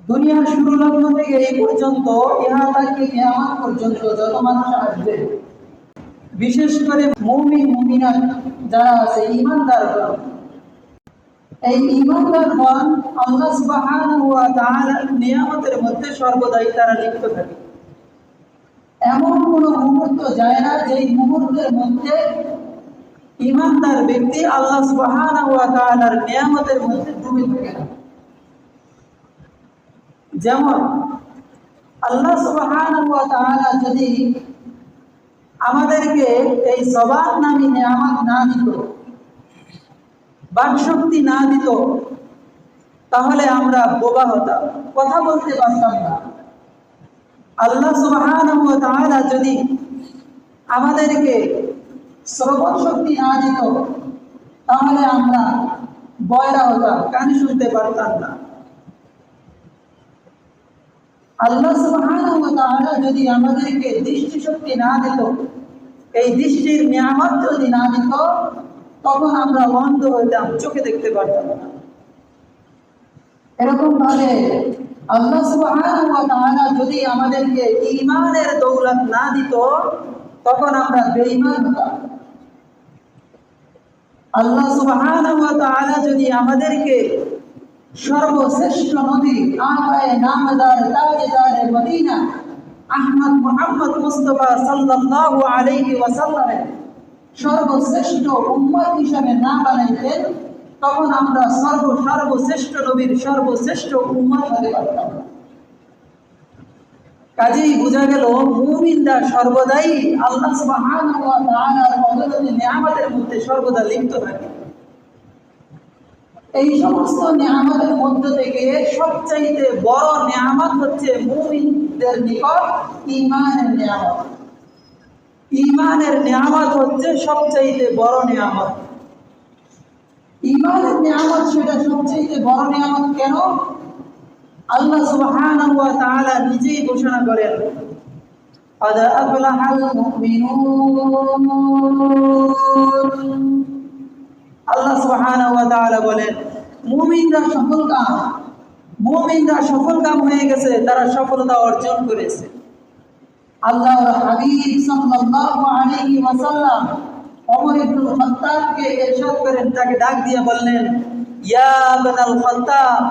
দুনিয়ার শুরু লগ্ন থেকে এই পর্যন্ত ইহা থেকে কিয়ামত পর্যন্ত যত মানুষ আসবে, বিশেষ করে মুমিন মুমিনাত যারা আছে, ঈমানদারগণ, এই ঈমানদারগণ আল্লাহ সুবহানাহু ওয়া তাআলার নিয়ামতের মধ্যে সর্বদাই তারা লিপ্ত থাকে। এমন কোনো মুহূর্ত যায় না যেই মুহূর্তের মধ্যে ঈমানদার ব্যক্তি আল্লাহ সুবহানাহু ওয়া তাআলার নিয়ামতের মধ্যে ডুবে থাকে না। যেমন আল্লাহ সুবহানাহু ওয়া তাআলা যদি আমাদেরকে এই জবান নামী নিয়ামত না দিত, বাকশক্তি না দিত, তাহলে আমরা বোবা হতাম, কথা বলতে পারতাম না। আল্লাহ সুবহানাহু ওয়া তাআলা যদি আমাদেরকে শ্রবণ শক্তি না দিত, তাহলে আমরা বয়রা হতাম, কান শুনতে পারতাম না। আল্লাহ সুবহানাহু ওয়া তাআলা যদি আমাদেরকে দৃষ্টি শক্তি না দিত, এই দৃষ্টির নিয়ামত যদি না দিত, তখন আমরা অন্ধ হইতাম, চোখে দেখতে পারতাম না। এরকম ভাবে আল্লাহ সুবহানাহু ওয়া তাআলা যদি আমাদেরকে ঈমানের দৌলত না দিত, তখন আমরা বেঈমান হতাম। আল্লাহ সুবহানাহু ওয়া তাআলা যদি আমাদেরকে সর্বশ্রেষ্ঠ নবী, আকায়ে নামদার তাজদার মদিনা আহমদ মুহাম্মদ মুস্তাফা সাল্লাল্লাহু আলাইহি ওয়াসাল্লামের সর্বশ্রেষ্ঠ উম্মত হিসেবে না বানাইতেন, তখন আমরা সর্বশ্রেষ্ঠ নবীর সর্বশ্রেষ্ঠ উম্মত হতে পারতাম। কাজেই বোঝা গেল মুমিনরা সর্বদাই আল্লাহ সুবহানাহু ওয়া তাআলার অগণিত নিয়ামতের মধ্যে সর্বদা লিপ্ত থাকে। এই সমস্ত নিয়ামতের মধ্য থেকে সবচাইতে বড় নিয়ামত হচ্ছে মুমিনদের নিকট ঈমানের নিয়ামত। ঈমানের নিয়ামত হচ্ছে সবচাইতে বড় নিয়ামত। ঈমানের নিয়ামত সেটা সবচাইতে বড় নিয়ামত কেন? আল্লাহ সুবহানাহু ওয়া তাআলা নিজেই ঘোষণা করেন, قد أفلح المؤمنون। আল্লাহ সুবহানাহু ওয়া তাআলা বলেন, মুমিনরা সফলকাম হয়ে গেছে, তারা সফলতা অর্জন করেছে। আল্লাহর হাবিব সাল্লাল্লাহু আলাইহি ওয়াসাল্লাম ওমর ইবনুল খাত্তাবকে ইরশাদ করেন, তাকে ডাক দিয়ে বললেন, ইয়া ইবনুল খাত্তাব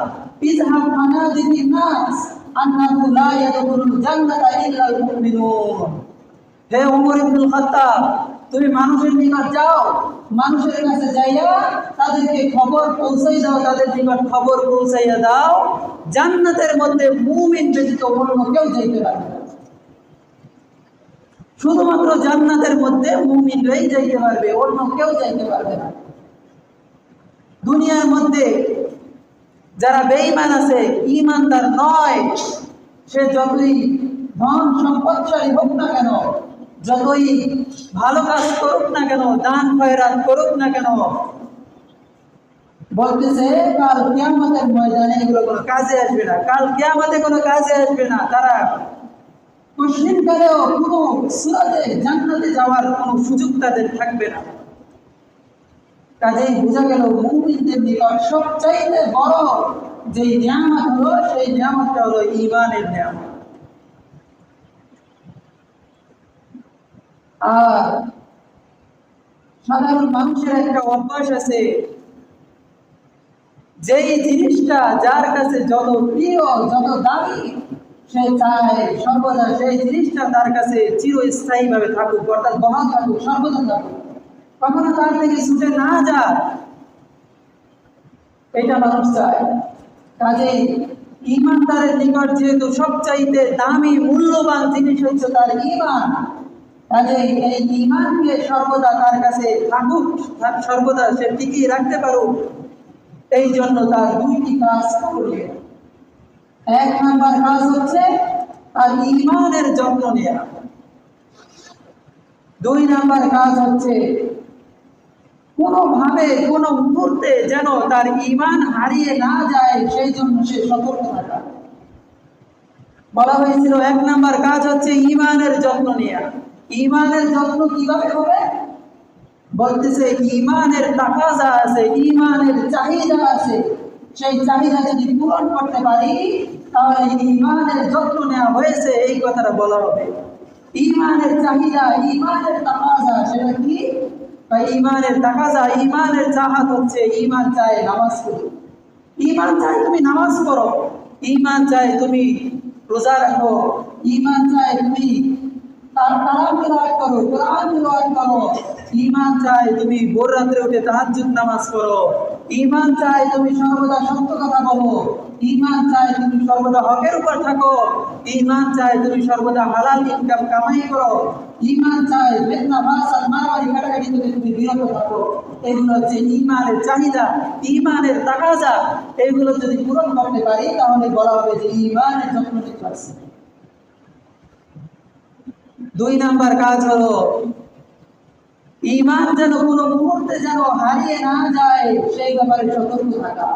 ইযহাব ফানাদিন নাস আন্নাহু লা ইয়াদখুলুল জান্নাতা ইল্লাল মুমিনুন। হে ওমর ইবনুল খাত্তাব, তুমি মানুষের নিকট যাও, মানুষের কাছে যাইয়া তাদেরকে খবর পৌঁছাই দাও, তাদের নিকট খবর পৌঁছাইয়া দাও, জান্নাতের মধ্যে মুমিন ব্যতীত অন্য কেউ যাইতে পারবে না। শুধুমাত্র জান্নাতের মধ্যে মুমিনরাই যাইতে পারবে, অন্য কেউ যাইতে পারবে না। দুনিয়ার মধ্যে যারা বেঈমান আছে, ঈমানদার নয়, সে যতই ধন সম্পদশালী হোক না কেন, যতই ভালো কাজ করুক না কেন, দান খয়রাত করুক না কেন, বলতেছে কাল কিয়ামতের ময়দানে এগুলো কোনো কাজে আসবে না, কাল কিয়ামতে কোনো কাজে আসবে না। তারা কোশ্চিন করেও কোনো সূরাতে জান্নাতে যাওয়ার কোনো সুযোগ তাদের থাকবে না। কাজেই বোঝা গেল মুমিনদের নিকট সবচাইতে বড় যে নিয়ামত হলো, সেই নিয়ামতটা হলো ঈমানের নিয়ামত। আর সাধারণ মানুষের একটা অভ্যাস আছে, যেই জিনিসটা যার কাছে যত প্রিয়, যত দামি, সে চায় সর্বদা সেই জিনিসটা তার কাছে চিরস্থায়ী ভাবে থাকুক, অর্থাৎ বহাল থাকুক, সর্বদা থাকুক, কখনো তার থেকে ছুটে না যায়, এটা মানুষ চায়। কাজেই ঈমানদারের নিকট যেহেতু সবচাইতে দামি মূল্যবান জিনিস হচ্ছে তার ঈমান, কাজেই এই ঈমানকে সর্বদা তার কাছে থাকুক, সর্বদা সে টিকিয়ে রাখতে পারুক, এই জন্য তার দুইটি কাজ করবে। এক নাম্বার কাজ হচ্ছে তার ঈমানের যত্ন নেওয়া, দুই নাম্বার কাজ হচ্ছে কোনোভাবে কোনো মুহূর্তে যেন তার ঈমান হারিয়ে না যায়, সেই জন্য সে সতর্ক থাকা। বলা হয়েছিল এক নাম্বার কাজ হচ্ছে ঈমানের যত্ন নেওয়া। ঈমানের যত্ন কিভাবে হবে? বলতেছে ঈমানের তাকাজা আছে, ঈমানের চাহিদা আছে, সেই চাহিদা যদি পূরণ করতে পারি, তাহলে ঈমানের যত্ন নেওয়া হয়েছে এই কথাটা বলা হবে। ঈমানের চাহিদা, ঈমানের তাকাজা সেটা কি? বা ঈমানের তাকাজা, ঈমানের চাহাত হচ্ছে ঈমান চায় নামাজ পড়ো, ঈমান চায় তুমি নামাজ পড়ো, ঈমান চায় তুমি রোজা রাখো, ঈমান চায় তুমি তার কালাম তেলাওয়াত করো, কোরআন তেলাওয়াত করো, ঈমান চায় তুমি ভোর রাত্রে উঠে তাহাজ্জুদ নামাজ পড়ো, ঈমান চায় তুমি সর্বদা সত্য কথা বলো, ঈমান চায় তুমি সর্বদা হকের উপর থাকো, ঈমান চায় তুমি সর্বদা হালাল ইনকাম কামাই করো, ঈমান চায় ফিতনা ফাসাদ মারামারি কাটাকাটি থেকে তুমি বিরত থাকো। এগুলো হচ্ছে ঈমানের চাহিদা, ঈমানের তাকাজা। এগুলো যদি পূরণ করতে পারি তাহলে বলা হবে যে ঈমানের যত্ন নিতে পারছি। 2 নাম্বার কাজ হলো ঈমান যেন কোনো মুহূর্তে যেন হারিয়ে না যায় সেই ব্যাপারে সতর্ক থাকা।